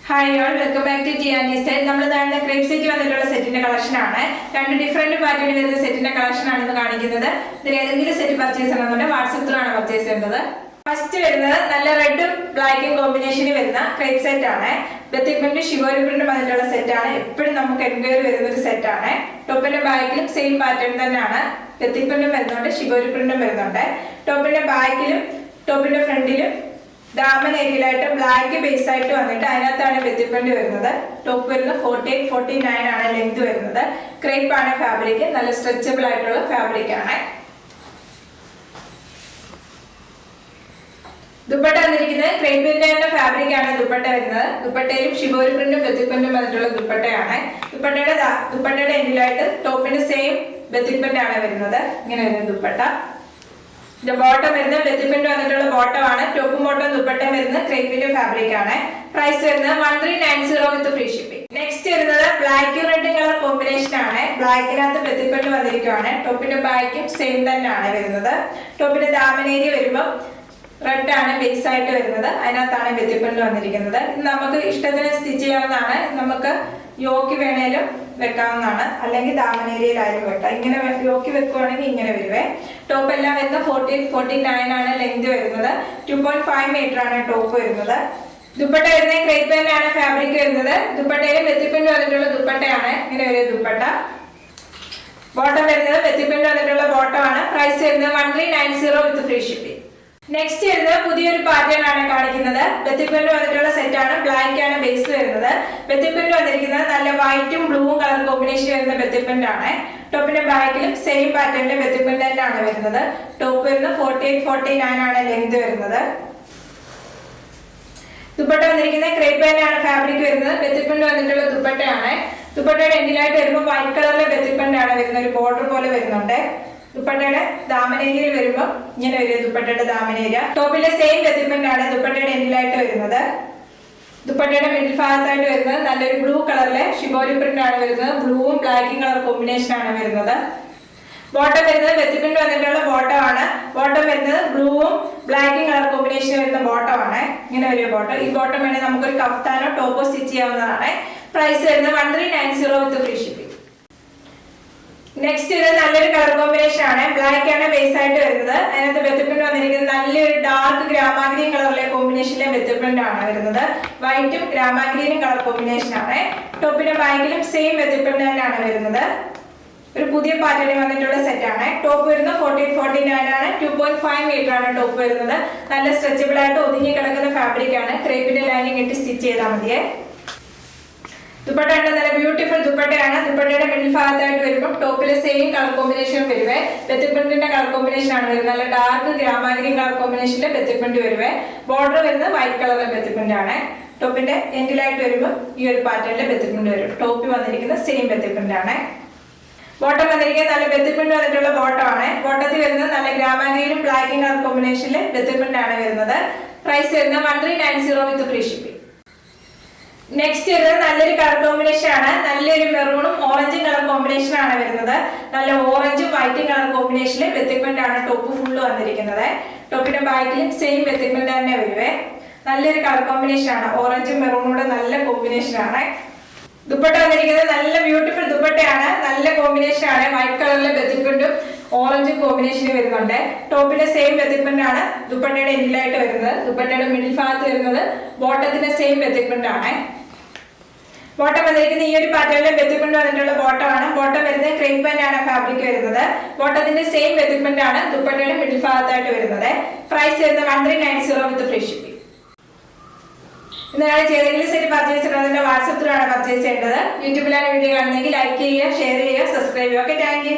Hi all, welcome back to Tiyani style. നമ്മൾ ഇതാണ് crepe set വന്നിട്ടുള്ള സെറ്റിന്റെ കളക്ഷൻ ആണ്. രണ്ട് ഡിഫറെന്റ് പാറ്റേൺ വരുന്ന സെറ്റിന്റെ കളക്ഷൻ ആണ് ഇന്ന് കാണിക്കുന്നത്. ഇതിൽ ഏതെങ്കിലും സെറ്റ് പർച്ചേസ് ചെയ്യണമെന്നുണ്ടെങ്കിൽ വാട്സ്ആപ്പ് ത്രൂ ആണ് പർച്ചേസ് ചെയ്യേണ്ടത്. ഫസ്റ്റ് വരുന്നത് നല്ല റെഡും ബ്ലാക്കും കോമ്പിനേഷനിൽ വരുന്ന ക്രേപ്പ് സെറ്റ് ആണ്. ബത്തിക് പ്രിന്റ് ഷിബോരി പ്രിന്റ് വന്നിട്ടുള്ള സെറ്റ് ആണ്. എപ്പോഴും നമുക്ക് എൻക്വയറി വരുന്ന ഒരു സെറ്റ് ആണ്. ടോപ്പിന്റെ ബാക്കിലും സെയിം പാറ്റേൺ തന്നെയാണ്. ബത്തിക് പ്രിന്റും വരുന്നുണ്ട്, ഷിബോരി പ്രിന്റും വരുന്നുണ്ട്. ടോപ്പിന്റെ ബാക്കിലും ടോപ്പിന്റെ ഫ്രണ്ടിലും ദാമൻ ഏരിയയിലായിട്ട് ബ്ലാക്ക് ബേസ് ആയിട്ട് വന്നിട്ട് അതിനകത്താണ് ബത്തിക് പ്രിന്റ് വരുന്നത്. ടോപ്പ് വരുന്നത് 48-49 ആണ് ലെങ്ത് വരുന്നത്. ക്രേപ്പ് ആണ് ഫാബ്രിക്, നല്ല സ്ട്രെച്ചബിൾ ആയിട്ടുള്ള ഫാബ്രിക് ആണ്. ദുപ്പട്ട വന്നിരിക്കുന്നത് ക്രേപ്പിന്റെ തന്നെ ഫാബ്രിക് ആണ് ദുപ്പട്ട വരുന്നത്. ദുപ്പട്ടയിലും ഷിബോരി പ്രിന്റും ബത്തിക് പ്രിന്റും വന്നിട്ടുള്ള ദുപ്പട്ടയാണ്. ദുപ്പട്ടയുടെ എൻഡിലായിട്ട് ടോപ്പിന്റെ സെയിം ബത്തിക് പ്രിന്റ് ആണ് വരുന്നത്. ഇങ്ങനെ വരുന്നത് ദുപ്പട്ട. ബോട്ടം വരുന്നത് ബത്തിക് പ്രിന്റ് വന്നിട്ടുള്ള ബോട്ടം ആണ്. ടോപ്പും ബോട്ടം ദുപ്പട്ടയും വരുന്നത് ക്രേപ്പിന്റെ ഫാബ്രിക് ആണ്. പ്രൈസ് വരുന്നത് 1390 വിത്ത് ഫ്രീ ഷിപ്പിംഗ്. നെക്സ്റ്റ് വരുന്നത് ബ്ലാക്ക് റെഡ് കളർ കോമ്പിനേഷൻ ആണ്. ബ്ലാക്കിനകത്ത് ബത്തിക് പ്രിന്റ് വന്നിരിക്കുകയാണ്. ടോപ്പിന്റെ ബാക്കും സെയിം തന്നെയാണ് വരുന്നത്. ടോപ്പിന്റെ ദാമൻ ഏരിയ വരുമ്പോൾ റെഡ് ആണ് ബേസ് ആയിട്ട് വരുന്നത്. അതിനകത്താണ് ബത്തിക് പ്രിന്റ് വന്നിരിക്കുന്നത്. നമുക്ക് ഇഷ്ടത്തിന് സ്റ്റിച്ച് ചെയ്യാവുന്നതാണ്. നമുക്ക് യോക്ക് വേണേലും വെക്കാവുന്നതാണ്, അല്ലെങ്കിൽ ദാമൻ ഏരിയയിലായാലും വെക്കാം. ഇങ്ങനെ യോക്ക് വെക്കുവാണെങ്കിൽ ഇങ്ങനെ വരുവേ. ടോപ്പ് എല്ലാം വരുന്നത് 48-49 ആണ് ലെങ്ത് വരുന്നത്. 2.5 മീറ്റർ ആണ് ടോപ്പ് വരുന്നത്. ദുപ്പട്ട വരുന്നത് ക്രേപ്പ് തന്നെയാണ് ഫാബ്രിക് വരുന്നത്. ദുപ്പട്ടയിൽ ബത്തിക് പ്രിന്റ് വന്നിട്ടുള്ള ദുപ്പട്ടയാണ്. ഇങ്ങനെ വരുന്നത് ദുപ്പട്ട. ബോട്ടം വരുന്നത് ബത്തിക് പ്രിന്റ് വന്നിട്ടുള്ള ബോട്ടം ആണ്. പ്രൈസ് വരുന്നത് 1390 വിത്ത് ഫ്രീ ഷിപ്പിംഗ്. നെക്സ്റ്റ് വരുന്നത് പുതിയൊരു പാറ്റേൺ ആണ് കാണിക്കുന്നത്. ബത്തിക് പ്രിന്റ് വന്നിട്ടുള്ള സെറ്റ് ആണ്. ബ്ലാക്ക് ആണ് ബേസ് വരുന്നത്. ബത്തിക് പ്രിന്റ് വന്നിരിക്കുന്നത് നല്ല വൈറ്റും ബ്ലൂവും കളർ കോമ്പിനേഷൻ വരുന്ന ബത്തിക് പ്രിന്റ് ആണ്. ടോപ്പിന്റെ ബാക്കിലും സെയിം പാറ്റേണിന്റെ ബത്തിക് പ്രിന്റ് തന്നെയാണ് വരുന്നത്. ടോപ്പ് വരുന്നത് 48-49 ആണ് ലെങ്ത് വരുന്നത്. ദുപ്പട്ട വന്നിരിക്കുന്നത് ക്രേപ്പ് തന്നെയാണ് ഫാബ്രിക് വരുന്നത്. ബത്തിക് പ്രിന്റ് വന്നിട്ടുള്ള ദുപ്പട്ടയാണ്. ദുപ്പട്ടയുടെ എൻഡിലായിട്ട് വരുമ്പോൾ വൈറ്റ് കളറിലെ ബത്തിക് പ്രിന്റ് ആണ് വരുന്നത്. ഒരു ബോർഡർ പോലെ വരുന്നുണ്ട്. ദുപ്പട്ടയുടെ ദാമൻ ഏരിയയിൽ വരുമ്പോൾ ഇങ്ങനെ വരും ദുപ്പട്ടയുടെ ദാമൻ ഏരിയ. ടോപ്പിലെ സെയിം ബത്തിക് പ്രിന്റ് ആണ് ദുപ്പട്ടയുടെ എൻഡിലായിട്ട് വരുന്നത്. ദുപ്പട്ടയുടെ മിഡിൽ ഭാഗത്തായിട്ട് വരുന്നത് നല്ലൊരു ബ്ലൂ കളറിലെ ഷിബോരി പ്രിന്റ് ആണ് വരുന്നത്. ബ്ലൂവും ബ്ലാക്കും കളർ കോമ്പിനേഷൻ ആണ് വരുന്നത്. ബോട്ടം വരുന്നത് ബത്തിക് പ്രിന്റ് വന്നിട്ടുള്ള ബോട്ടം ആണ്. ബോട്ടം വരുന്നത് ബ്ലൂവും ബ്ലാക്കും കളർ കോമ്പിനേഷൻ വരുന്ന ബോട്ടം ആണ്. ഇങ്ങനെ ഒരു ബോട്ടം. ഈ ബോട്ടം വേണമെങ്കിൽ നമുക്കൊരു കഫ്താനോ ടോപ്പോ സ്റ്റിച്ച് ചെയ്യാവുന്നതാണ്. പ്രൈസ് വരുന്നത് 1390 വിത്ത് ഫ്രീ ഷിപ്പിംഗ്. നെക്സ്റ്റ് ഇത് നല്ലൊരു കളർ കോമ്പിനേഷൻ ആണ്. ബ്ലാക്ക് ആണ് ബേസ് ആയിട്ട് വരുന്നത്. അതിനകത്ത് ബത്തിക് പ്രിന്റ് വന്നിരിക്കുന്നത് നല്ലൊരു ഡാർക്ക് ഗ്രാമാഗ്രീൻ കളറിലെ കോമ്പിനേഷനിലെ ബത്തിക് പ്രിന്റ് ആണ് വരുന്നത്. വൈറ്റും ഗ്രാമാഗ്രീനും കളർ കോമ്പിനേഷൻ ആണ്. ടോപ്പിന്റെ ബാക്കിലും സെയിം ബത്തിക് പ്രിന്റ് തന്നെയാണ് വരുന്നത്. ഒരു പുതിയ പാറ്റേണിൽ വന്നിട്ടുള്ള സെറ്റ് ആണ്. ടോപ്പ് വരുന്നത് 48-49 ആണ്. 2.5 മീറ്റർ ആണ് ടോപ്പ് വരുന്നത്. നല്ല സ്ട്രെച്ചബിൾ ആയിട്ട് ഒതുങ്ങി കിടക്കുന്ന ഫാബ്രിക് ആണ്. ക്രേപ്പിന്റെ ലൈനിങ് ഇട്ട് സ്റ്റിച്ച് ചെയ്താൽ മതിയെ. ദുപ്പട്ട നല്ല ബ്യൂട്ടിഫുൾ ദുപ്പട്ടയാണ്. ദുപ്പട്ടയുടെ മിഡിൽ ഭാഗത്തായിട്ട് വരുമ്പോൾ ടോപ്പിലെ സെയിം കളർ കോമ്പിനേഷൻ വരുവേ. ബത്തിക് പ്രിന്റിന്റെ കളർ കോമ്പിനേഷൻ ആണ് വരുന്നത്. നല്ല ഡാർക്ക് ഗ്രാമാഗ്രീൻ കളർ കോമ്പിനേഷനിലെ ബത്തിക് പ്രിന്റ് വരുവേ. ബോർഡർ വരുന്നത് വൈറ്റ് കളറിലെ ബത്തിക് പ്രിന്റ് ആണ്. ടോപ്പിന്റെ എൻഡിലായിട്ട് വരുമ്പോൾ ഈ ഒരു പാറ്റേണിലെ ബത്തിക് പ്രിന്റ് വരും. ടോപ്പിൽ വന്നിരിക്കുന്ന സെയിം ബത്തിക് പ്രിന്റ് ആണ്. ബോട്ടം വന്നിരിക്കുന്നത് നല്ല ബത്തിക് പ്രിന്റ് വന്നിട്ടുള്ള ബോട്ടം ആണ്. ബോട്ടത്തിൽ വരുന്നത് നല്ല ഗ്രാമാഗ്രീനും ബ്ലാക്കും കളർ കോമ്പിനേഷനിലെ ബത്തിക് പ്രിന്റ് ആണ് വരുന്നത്. പ്രൈസ് വരുന്നത് 1390 വിത്ത് ഫ്രീ ഷിപ്പിംഗ്. നെക്സ്റ്റ് വരുന്നത് നല്ലൊരു കളർ കോമ്പിനേഷൻ ആണ്. നല്ലൊരു മെറൂണും ഓറഞ്ചും കളർ കോമ്പിനേഷൻ ആണ് വരുന്നത്. നല്ല ഓറഞ്ചും വൈറ്റും കളർ കോമ്പിനേഷനിൽ ബത്തിക് പ്രിന്റ് ആണ് ടോപ്പ് ഫുള്ള് വന്നിരിക്കുന്നത്. ടോപ്പിന്റെ ബാക്കിലും സെയിം ബത്തിക് പ്രിന്റ് തന്നെ വരുവേ. നല്ലൊരു കളർ കോമ്പിനേഷൻ ആണ്. ഓറഞ്ചും മെറൂണൂടെ നല്ല കോമ്പിനേഷൻ ആണ്. ദുപ്പട്ട വന്നിരിക്കുന്നത് നല്ല ബ്യൂട്ടിഫുൾ ദുപ്പട്ടയാണ്. നല്ല കോമ്പിനേഷൻ ആണ്. വൈറ്റ് കളറിലെ ബത്തിക് പ്രിന്റും ഓറഞ്ചും കോമ്പിനേഷനിൽ വരുന്നുണ്ട്. ടോപ്പിന്റെ സെയിം ബത്തിക് പ്രിന്റ് ആണ് ദുപ്പട്ടയുടെ എൻഡിലായിട്ട് വരുന്നത്. ദുപ്പട്ടയുടെ മിഡിൽ ഭാഗത്ത് വരുന്നത് ബോട്ടത്തിന്റെ സെയിം ബത്തിക് പ്രിന്റ് ആണ്. ബോട്ടം വന്നിരിക്കുന്ന ഈ ഒരു പാറ്റേണിലെ ബത്തിക് പ്രിന്റ് വന്നിട്ടുള്ള ബോട്ടം ആണ്. ബോട്ടം വരുന്നത് ക്രേപ്പ് തന്നെയാണ് ഫാബ്രിക് വരുന്നത്. ബോട്ടത്തിന്റെ സെയിം ബത്തിക് പ്രിന്റ് ആണ് ദുപ്പട്ടയുടെ മിഡിൽ ഭാഗത്തായിട്ട് വരുന്നത്. പ്രൈസ് വരുന്നത് 1390 വിത്ത് ഫ്രീ ഷിപ്പിംഗ്. ഇന്നാണ് ഏതെങ്കിലും സെറ്റ് പർച്ചേസ് ചെയ്യണമെങ്കിൽ വാട്സ്ആപ്പ് ത്രൂ ആണ് പർച്ചേസ് ചെയ്യേണ്ടത്. യൂട്യൂബിലാണ് വീഡിയോ കാണുന്നെങ്കിൽ ലൈക്ക് ചെയ്യുക, ഷെയർ ചെയ്യുക, സബ്സ്ക്രൈബ് ചെയ്യുക. Okay, thank you.